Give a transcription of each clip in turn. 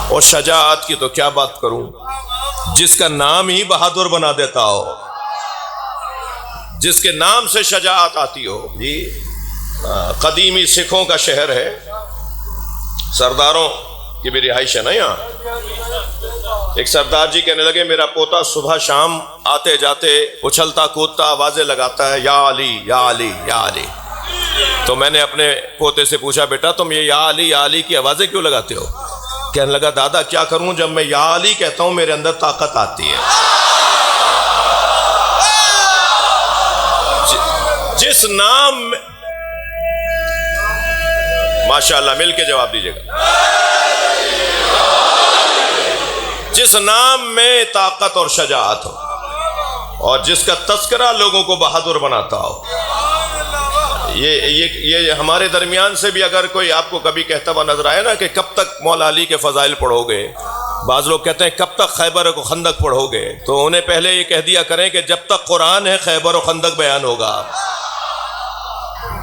اور شجاعت کی تو کیا بات کروں، جس کا نام ہی بہادر بنا دیتا ہو، جس کے نام سے شجاعت آتی ہو۔ جی قدیمی سکھوں کا شہر ہے، سرداروں کی بھی رہائش ہے نا یہاں۔ ایک سردار جی کہنے لگے میرا پوتا صبح شام آتے جاتے اچھلتا کودتا آوازیں لگاتا ہے، یا علی یا علی یا علی۔ تو میں نے اپنے پوتے سے پوچھا بیٹا تم یہ یا علی کی آوازیں کیوں لگاتے ہو؟ کہنے لگا دادا کیا کروں، جب میں یا علی کہتا ہوں میرے اندر طاقت آتی ہے۔ جس نام ماشاءاللہ مل کے جواب دیجیے گا، جس نام میں طاقت اور شجاعت ہو اور جس کا تذکرہ لوگوں کو بہادر بناتا ہو۔ یہ ہمارے درمیان سے بھی اگر کوئی آپ کو کبھی کہتا ہوا نظر آئے نا کہ کب تک مولا علی کے فضائل پڑھو گے، بعض لوگ کہتے ہیں کب تک خیبر و خندق پڑھو گے، تو انہیں پہلے یہ کہہ دیا کریں کہ جب تک قرآن ہے خیبر و خندق بیان ہوگا۔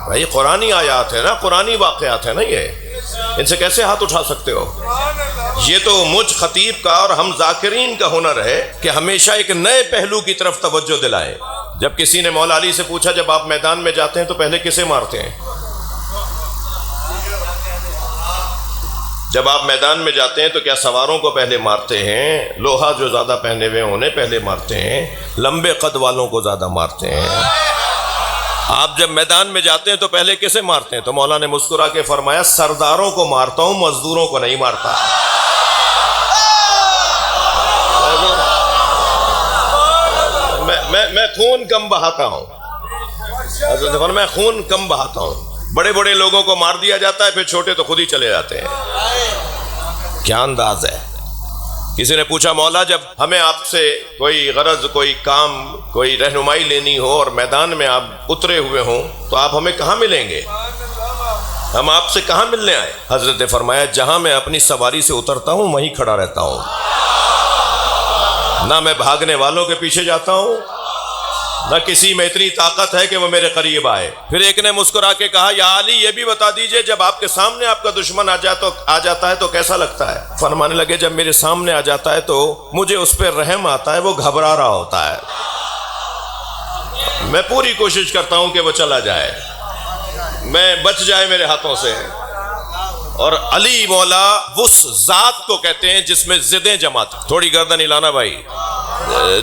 بھائی قرآنی آیات ہے نا، قرآنی واقعات ہے نا، یہ ان سے کیسے ہاتھ اٹھا سکتے ہو؟ یہ تو مجھ خطیب کا اور ہم ذاکرین کا ہنر ہے کہ ہمیشہ ایک نئے پہلو کی طرف توجہ دلائیں۔ جب کسی نے مولا علی سے پوچھا جب آپ میدان میں جاتے ہیں تو پہلے کسے مارتے ہیں؟ جب آپ میدان میں جاتے ہیں تو کیا سواروں کو پہلے مارتے ہیں؟ لوہا جو زیادہ پہنے ہوئے انہیں پہلے مارتے ہیں؟ لمبے قد والوں کو زیادہ مارتے ہیں؟ آپ جب میدان میں جاتے ہیں تو پہلے کسے مارتے ہیں؟ تو مولا نے مسکرا کے فرمایا سرداروں کو مارتا ہوں، مزدوروں کو نہیں مارتا۔ میں خون کم بہاتا ہوں، حضرت میں خون کم بہاتا ہوں۔ بڑے بڑے لوگوں کو مار دیا جاتا ہے، پھر چھوٹے تو خود ہی چلے جاتے ہیں۔ کیا انداز ہے۔ کسی نے پوچھا مولا جب ہمیں آپ سے کوئی غرض، کوئی کام، کوئی رہنمائی لینی ہو اور میدان میں آپ اترے ہوئے ہوں تو آپ ہمیں کہاں ملیں گے؟ ہم آپ سے کہاں ملنے آئے؟ حضرت نے فرمایا جہاں میں اپنی سواری سے اترتا ہوں وہیں کھڑا رہتا ہوں، نہ میں بھاگنے والوں کے پیچھے جاتا ہوں، نہ کسی میں اتنی طاقت ہے کہ وہ میرے قریب آئے۔ پھر ایک نے مسکرا کے کہا یا علی یہ بھی بتا دیجئے جب آپ کے سامنے آپ کا دشمن آ جاتا ہے تو کیسا لگتا ہے؟ فرمانے لگے جب میرے سامنے آ جاتا ہے تو مجھے اس پہ رحم آتا ہے، وہ گھبرا رہا ہوتا ہے، میں پوری کوشش کرتا ہوں کہ وہ چلا جائے، میں بچ جائے میرے ہاتھوں سے۔ اور علی مولا اس ذات کو کہتے ہیں جس میں ضدیں جمع تھی۔ تھوڑی گردن ہلانا بھائی،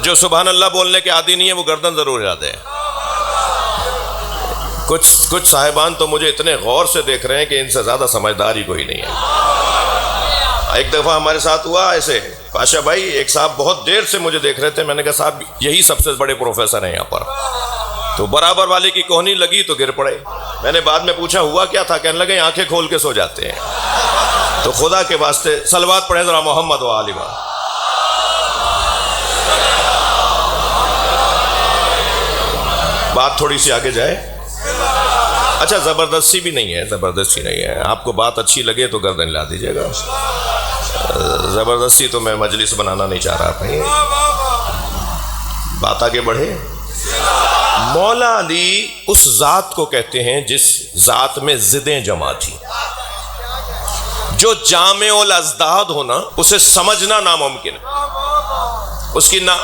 جو سبحان اللہ بولنے کے عادی نہیں ہے وہ گردن ضرور ہلاتے ہیں۔ کچھ صاحبان تو مجھے اتنے غور سے دیکھ رہے ہیں کہ ان سے زیادہ سمجھدار ہی کوئی نہیں ہے۔ ایک دفعہ ہمارے ساتھ ہوا ایسے، پاشا بھائی ایک صاحب بہت دیر سے مجھے دیکھ رہے تھے، میں نے کہا صاحب یہی سب سے بڑے پروفیسر ہیں یہاں پر، تو برابر والے کی کوہنی لگی تو گر پڑے۔ میں نے بعد میں پوچھا ہوا کیا تھا؟ کہنے لگے آنکھیں کھول کے سو جاتے ہیں۔ تو خدا کے واسطے صلوات پڑھیں ذرا محمد و آل محمد۔ بات تھوڑی سی آگے جائے، اچھا زبردستی بھی نہیں ہے، زبردستی نہیں ہے، آپ کو بات اچھی لگے تو گردن ہلا دیجیے گا، زبردستی تو میں مجلس بنانا نہیں چاہ رہا اپنی۔ بات آگے بڑھے۔ مولا علی اس ذات کو کہتے ہیں جس ذات میں ضدیں جمع تھی، جو جامع الازداد ہونا اسے سمجھنا ناممکن ہے،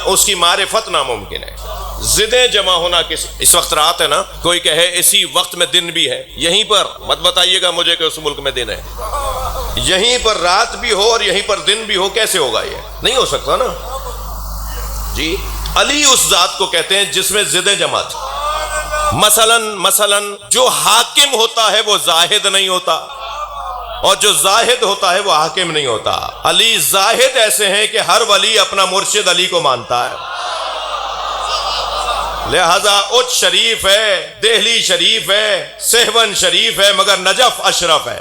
اس کی معرفت ناممکن ہے۔ ضدیں جمع ہونا اس وقت رات ہے نا، کوئی کہے اسی وقت میں دن بھی ہے، یہیں پر مت بتائیے گا مجھے کہ اس ملک میں دن ہے، یہیں پر رات بھی ہو اور یہیں پر دن بھی ہو، کیسے ہوگا؟ یہ نہیں ہو سکتا نا جی۔ علی اس ذات کو کہتے ہیں جس میں ضدیں جمع تھی۔ مثلا جو حاکم ہوتا ہے وہ زاہد نہیں ہوتا، اور جو زاہد ہوتا ہے وہ حاکم نہیں ہوتا۔ علی زاہد ایسے ہیں کہ ہر ولی اپنا مرشد علی کو مانتا ہے، لہذا اچ شریف ہے، دہلی شریف ہے، سہون شریف ہے، مگر نجف اشرف ہے۔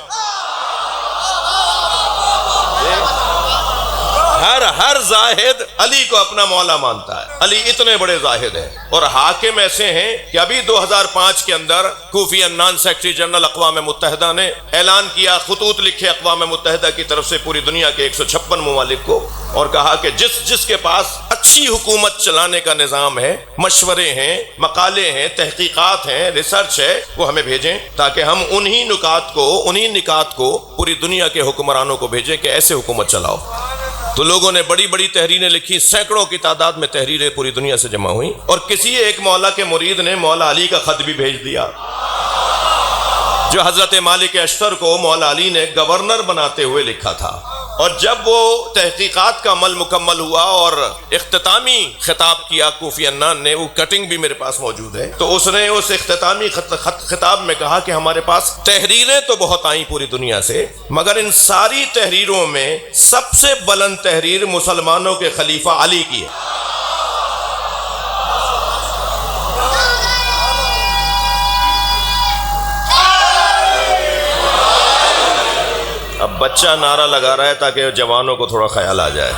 ہر زاہد علی کو اپنا مولا مانتا ہے. علی اتنے بڑے زاہد ہیں. اور حاکم ایسے ہیں کہ ابھی 2005 کے اندر کوفی عنان سیکرٹری جنرل اقوام متحدہ نے اعلان کیا، خطوط لکھے اقوام متحدہ کی طرف سے پوری دنیا کے 156 ممالک کو، اور کہا کہ جس کے پاس اچھی حکومت چلانے کا نظام ہے، مشورے ہیں، مقالے ہیں، تحقیقات ہیں، ریسرچ ہے، وہ ہمیں بھیجیں تاکہ ہم انہی نکات کو پوری دنیا کے حکمرانوں کو بھیجیں کہ ایسے حکومت چلاؤ. تو لوگوں نے بڑی بڑی تحریریں لکھی، سینکڑوں کی تعداد میں تحریریں پوری دنیا سے جمع ہوئیں، اور کسی ایک مولا کے مرید نے مولا علی کا خط بھی بھیج دیا، جو حضرت مالک اشتر کو مولا علی نے گورنر بناتے ہوئے لکھا تھا. اور جب وہ تحقیقات کا عمل مکمل ہوا اور اختتامی خطاب کیا کوفی عنان نے، وہ کٹنگ بھی میرے پاس موجود ہے، تو اس نے اس اختتامی خطاب میں کہا کہ ہمارے پاس تحریریں تو بہت آئیں پوری دنیا سے، مگر ان ساری تحریروں میں سب سے بلند تحریر مسلمانوں کے خلیفہ علی کی ہے. اب بچہ نعرہ لگا رہا ہے تاکہ جوانوں کو تھوڑا خیال آ جائے.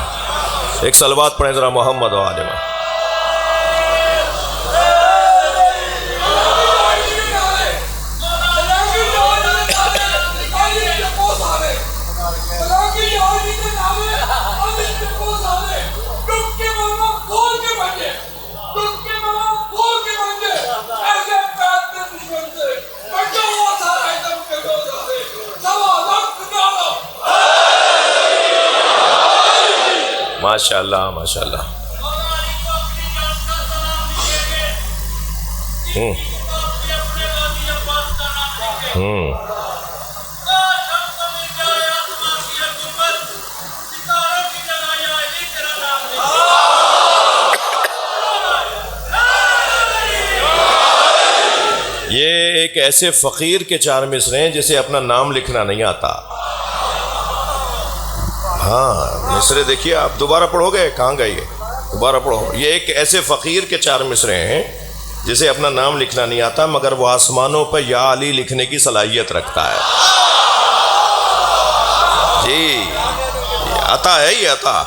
ایک صلوات پڑھیں ذرا محمد و آل محمد. ماشاءاللہ ماشاءاللہ. یہ ایک ایسے فقیر کے 4 مصرے ہیں جسے اپنا نام لکھنا نہیں آتا. ہاں مصرے دیکھیے آپ، دوبارہ پڑھو گے، کہاں گئے یہ؟ دوبارہ پڑھو. یہ ایک ایسے فقیر کے 4 مصرے ہیں جسے اپنا نام لکھنا نہیں آتا، مگر وہ آسمانوں پہ یا علی لکھنے کی صلاحیت رکھتا ہے. جی یہ عطا ہے، یہ عطا.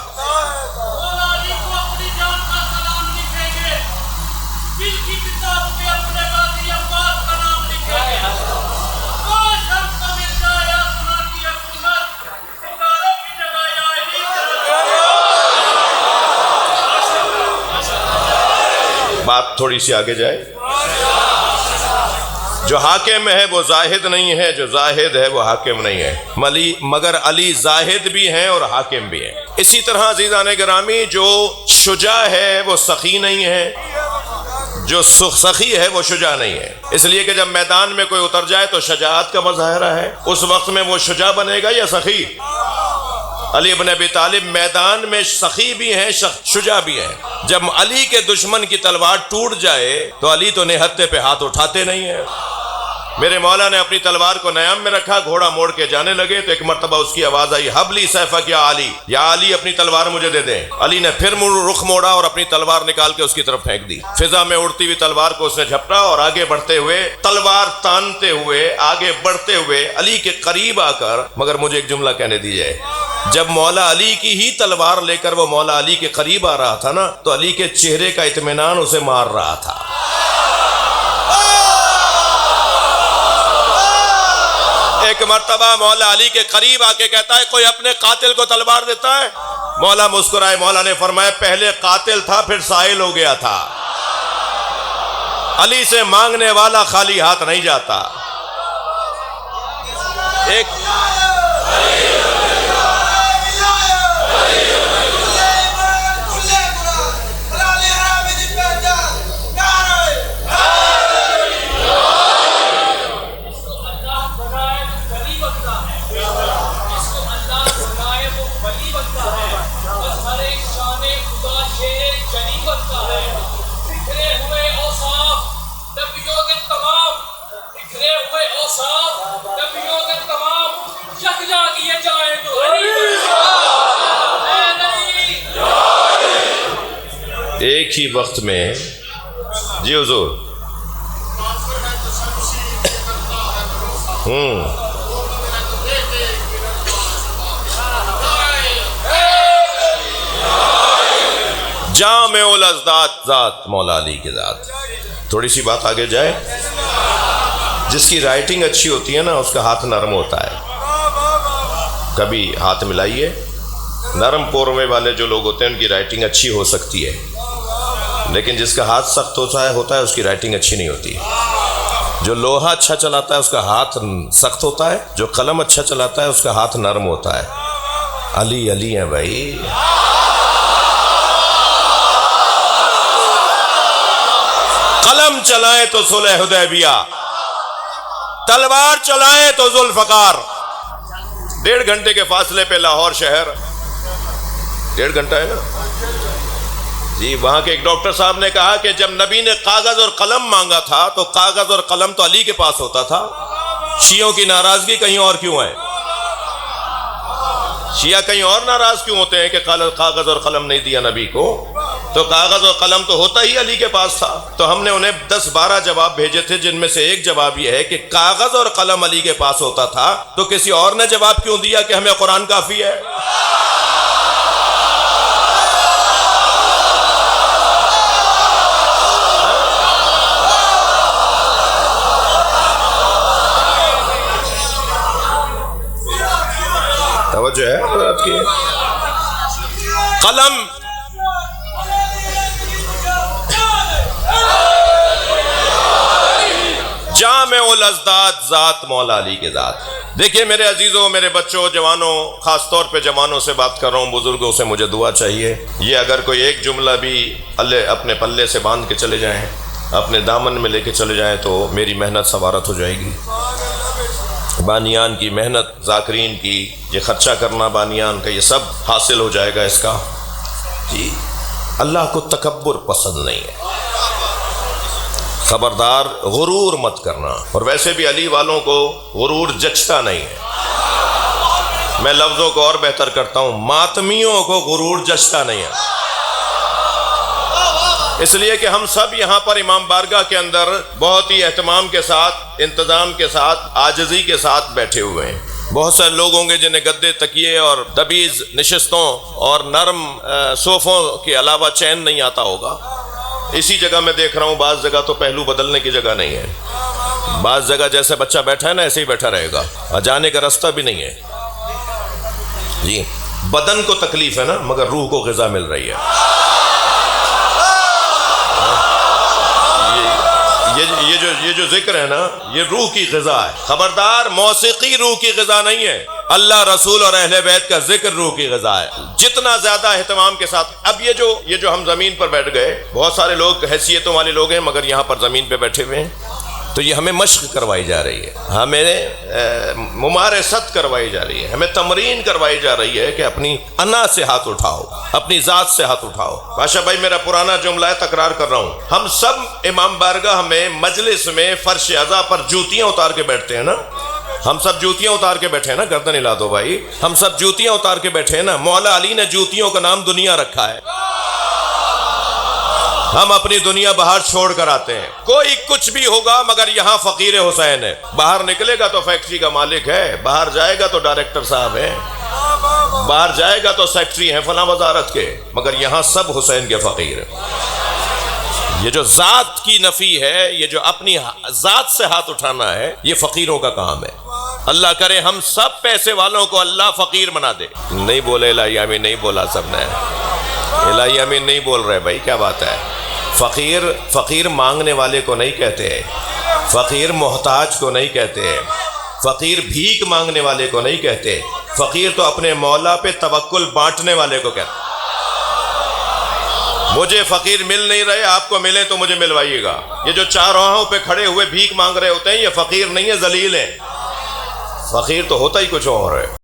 بات تھوڑی سی آگے جائے. جو حاکم ہے وہ زاہد نہیں ہے، جو زاہد ہے وہ حاکم نہیں ہے، مگر علی زاہد بھی ہیں اور حاکم بھی ہیں. اسی طرح عزیزان گرامی، جو شجاع ہے وہ سخی نہیں ہے، جو سخی ہے وہ شجاع نہیں ہے. اس لیے کہ جب میدان میں کوئی اتر جائے تو شجاعت کا مظاہرہ ہے، اس وقت میں وہ شجاع بنے گا یا سخی؟ علی بن ابی طالب میدان میں سخی بھی ہیں، شجاع بھی ہیں. جب علی کے دشمن کی تلوار ٹوٹ جائے تو علی تو نہتے پہ ہاتھ اٹھاتے نہیں ہیں. میرے مولا نے اپنی تلوار کو نیام میں رکھا، گھوڑا موڑ کے جانے لگے تو ایک مرتبہ اس کی آواز آئی، حبلی سیفک یا علی، یا علی اپنی تلوار مجھے دے دیں. علی نے پھر رخ موڑا اور اپنی تلوار نکال کے اس کی طرف پھینک دی. فضا میں اڑتی ہوئی تلوار کو اس نے جھپٹا اور آگے بڑھتے ہوئے، تلوار تانتے ہوئے آگے بڑھتے ہوئے علی کے قریب آ کر، مگر مجھے ایک جملہ کہنے دیجئے، جب مولا علی کی ہی تلوار لے کر وہ مولا علی کے قریب آ رہا تھا نا، تو علی کے چہرے کا اطمینان اسے مار رہا تھا. ایک مرتبہ مولا علی کے قریب آ کے کہتا ہے، کوئی اپنے قاتل کو تلوار دیتا ہے؟ مولا مسکرائے. مولا نے فرمایا، پہلے قاتل تھا پھر سائل ہو گیا تھا. علی سے مانگنے والا خالی ہاتھ نہیں جاتا. ایک ایک ہی وقت میں، جی حضور، جامع الاضداد ذات مولا علی کی ذات۔ تھوڑی سی بات آگے جائے، جس کی رائٹنگ اچھی ہوتی ہے نا اس کا ہاتھ نرم ہوتا ہے۔ کبھی ہاتھ ملائیے، نرم پورمے والے جو لوگ ہوتے ہیں ان کی رائٹنگ اچھی ہو سکتی ہے، لیکن جس کا ہاتھ سخت ہوتا ہے اس کی رائٹنگ اچھی نہیں ہوتی۔ جو لوہا اچھا چلاتا ہے اس کا ہاتھ سخت ہوتا ہے، جو قلم اچھا چلاتا ہے اس کا ہاتھ نرم ہوتا ہے۔ علی علی ہیں بھائی۔ قلم چلائیں تو صلح حدیبیہ، تلوار چلائیں تو ذوالفقار۔ 1.5 گھنٹے کے فاصلے پہ لاہور شہر، 1.5 گھنٹہ ہے نا جی۔ وہاں کے ایک ڈاکٹر صاحب نے کہا کہ جب نبی نے کاغذ اور قلم مانگا تھا تو کاغذ اور قلم تو علی کے پاس ہوتا تھا، شیعوں کی ناراضگی کہیں اور کیوں ہے؟ شیعہ کہیں اور ناراض کیوں ہوتے ہیں کہ کاغذ اور قلم نہیں دیا نبی کو؟ تو کاغذ اور قلم تو ہوتا ہی علی کے پاس تھا۔ تو ہم نے انہیں 10-12 جواب بھیجے تھے، جن میں سے ایک جواب یہ ہے کہ کاغذ اور قلم علی کے پاس ہوتا تھا تو کسی اور نے جواب کیوں دیا کہ ہمیں قرآن کافی ہے؟ توجہ ہے حضرات کی؟ قلم جامع الاضداد ذات مولا علی کے ذات۔ دیکھیں میرے عزیزوں، میرے بچوں، جوانوں، خاص طور پہ جوانوں سے بات کر رہا ہوں، بزرگوں سے مجھے دعا چاہیے۔ یہ اگر کوئی ایک جملہ بھی اپنے پلے سے باندھ کے چلے جائیں، اپنے دامن میں لے کے چلے جائیں تو میری محنت سوارت ہو جائے گی۔ بانیان کی محنت، ذاکرین کی یہ خرچہ کرنا، بانیان کا یہ سب حاصل ہو جائے گا اس کا جی۔ اللہ کو تکبر پسند نہیں ہے، خبردار غرور مت کرنا۔ اور ویسے بھی علی والوں کو غرور جچتا نہیں ہے۔ میں لفظوں کو اور بہتر کرتا ہوں، ماتمیوں کو غرور جچتا نہیں ہے۔ اس لیے کہ ہم سب یہاں پر امام بارگاہ کے اندر بہت ہی اہتمام کے ساتھ، انتظام کے ساتھ، عاجزی کے ساتھ بیٹھے ہوئے ہیں۔ بہت سارے لوگ ہوں گے جنہیں گدے، تکیے اور دبیز نشستوں اور نرم صوفوں کے علاوہ چین نہیں آتا ہوگا۔ اسی جگہ میں دیکھ رہا ہوں بعض جگہ تو پہلو بدلنے کی جگہ نہیں ہے، بعض جگہ جیسے بچہ بیٹھا ہے نا ایسے ہی بیٹھا رہے گا، اور جانے کا راستہ بھی نہیں ہے جی۔ بدن کو تکلیف ہے نا، مگر روح کو غذا مل رہی ہے۔ یہ جو ذکر ہے نا یہ روح کی غذا ہے، خبردار موسیقی روح کی غذا نہیں ہے، اللہ رسول اور اہل بیت کا ذکر روح کی غذا ہے۔ جتنا زیادہ اہتمام کے ساتھ، اب یہ جو ہم زمین پر بیٹھ گئے، بہت سارے لوگ حیثیتوں والے لوگ ہیں مگر یہاں پر زمین پہ بیٹھے ہوئے ہیں، تو یہ ہمیں مشق کروائی جا رہی ہے، ہمیں ممارست کروائی جا رہی ہے، ہمیں تمرین کروائی جا رہی ہے کہ اپنی انا سے ہاتھ اٹھاؤ، اپنی ذات سے ہاتھ اٹھاؤ۔ بادشاہ بھائی میرا پرانا جملہ ہے، تکرار کر رہا ہوں، ہم سب امام بارگاہ میں مجلس میں فرش عزا پر جوتیاں اتار کے بیٹھتے ہیں نا، ہم سب جوتیاں اتار کے بیٹھے ہیں نا، گردن ہلا دو بھائی، ہم سب جوتیاں اتار کے بیٹھے ہیں نا۔ مولا علی نے جوتیوں کا نام دنیا رکھا ہے، ہم اپنی دنیا باہر چھوڑ کر آتے ہیں۔ کوئی کچھ بھی ہوگا مگر یہاں فقیر حسین ہے، باہر نکلے گا تو فیکٹری کا مالک ہے، باہر جائے گا تو ڈائریکٹر صاحب ہے، باہر جائے گا تو سیکٹری ہیں فلاں وزارت کے، مگر یہاں سب حسین کے فقیر ہیں۔ یہ جو ذات کی نفی ہے، یہ جو اپنی ذات سے ہاتھ اٹھانا ہے، یہ فقیروں کا کام ہے۔ اللہ کرے ہم سب پیسے والوں کو اللہ فقیر بنا دے۔ نہیں بولے الہی آمین، نہیں بولا سب نے، الہی آمین نہیں بول رہے بھائی، کیا بات ہے؟ فقیر مانگنے والے کو نہیں کہتے، فقیر محتاج کو نہیں کہتے، فقیر بھیک مانگنے والے کو نہیں کہتے، فقیر تو اپنے مولا پہ توکل بانٹنے والے کو کہتے۔ مجھے فقیر مل نہیں رہے، آپ کو ملے تو مجھے ملوائیے گا۔ یہ جو چارواہوں پہ کھڑے ہوئے بھیک مانگ رہے ہوتے ہیں یہ فقیر نہیں ہے، ذلیل ہیں۔ فقیر تو ہوتا ہی کچھ اور ہے۔